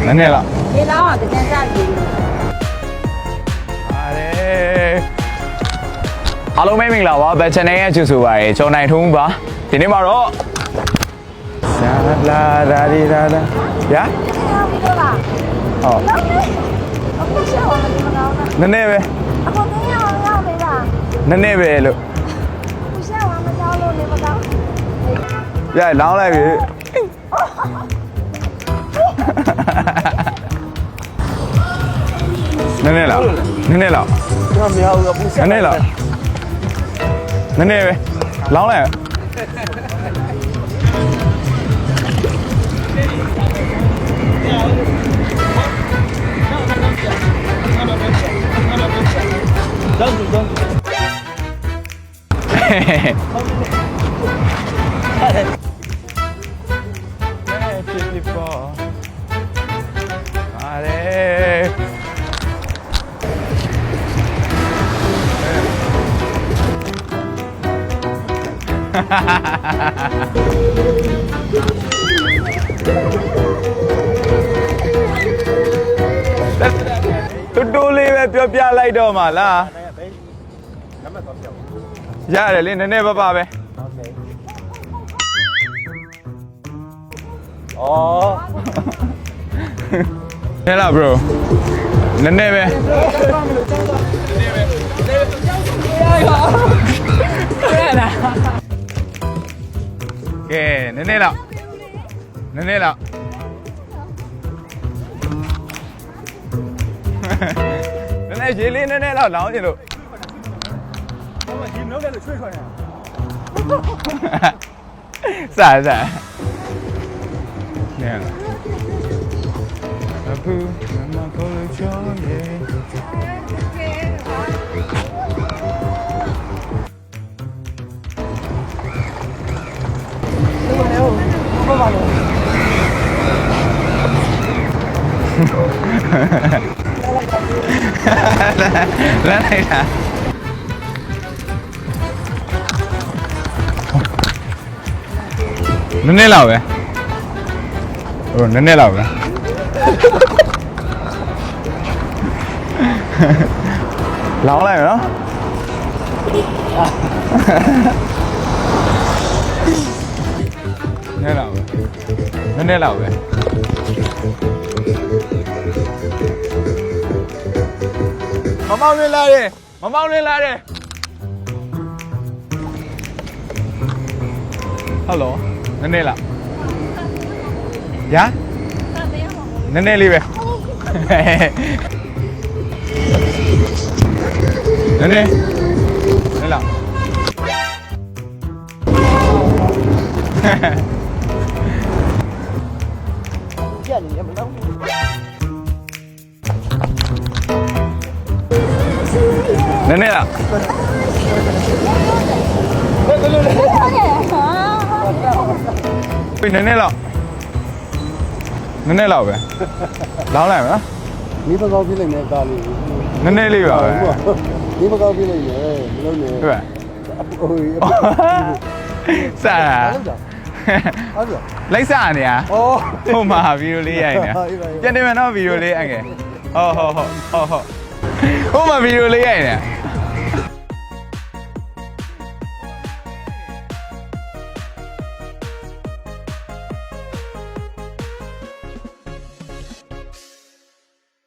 နည်းနည်းလောက် ရေလောင်းအောင်တကယ်စားကြည့် ပါတယ်အားလုံးပဲမင်္ဂလာပါဘက်ချန်နယ်ရဲ့ကျူဆိုပါရယ်ကျော်နိုင်ထုံးပါဒီနေ့မှာတော့ဆာလာရာဒီရာလာယာ ပြီးတော့လား ဟော အခုရှေ့အောင်မကောင်းဘူး နည်းနည်းပဲ အခုတင်းရအောင်ရပေးပါ နည်းနည်းပဲလို့ အခုရှေ့အောင်မကောင်းလို့နေမကောင်း ရလောင်းလိုက်ပြီနည်းနည်းလောက်နည်းနည်းလောက် ကျွန်တော်မရဘူးပူဆက် နည်းနည်းလောက်နည်းနည်းပဲလောင်းလိုက်တော့တော့ 50 ပေါ်ပါတယ်တူတူလေးပဲပြောပြလိုက်တော့မှာလား နံပါတ်တော့ပြော ရတယ်လေနည်းနည်းပါပါပဲ အော် ဟဲ့လား bro နည်းနည်းပဲကဲနည်းနည်းလောက်နည်းနည်းလောက်နည်းနည်းရေလေးနည်းနည်းလောက်လောင်းချင်လို့ ဟိုမှာဒီမျိုးလည်းချွေးခွာနေ စားစားနဲအခုမမကိုလို့ချောင်းရဲ့လာလိုက်တာနည်းနည်းလောက်ပဲဟိုနည်းနည်းလောက်ပဲလောင်းလိုက်နော်နည်းလောက်ပဲနည်းနည်းလောက်ပဲမမောင်းနေလာတယ်မမောင်းနေလာတယ်ဟယ်လိုနည်းနည်းလောက်ယာနည်းနည်းလေးပဲနည်းနည်းလောက် ပြက်နေရမလို့ နည်းနည်းလောက်ပြီနည်းနည်းလောက်နည်းနည်းလောက်ပဲလောင်းလိုက်မယ်နော် ဒီမကောင်းပြလိုက်မယ်ဒါလေး နည်းနည်းလေးပါပဲ ဒီမကောင်းပြလိုက်မယ်မလုံးနဲ့ ဟုတ်ပါ ဟို စားတာ ဟုတ်ပြီ လိုက်စားနေရ အော် ဟိုမှာဗီဒီယိုလေးရိုက်နေပြန်နေမယ်နော်ဗီဒီယိုလေးအငယ်ဟုတ်ဟိုမှာဗီဒီယိုလေးရိုက်နေ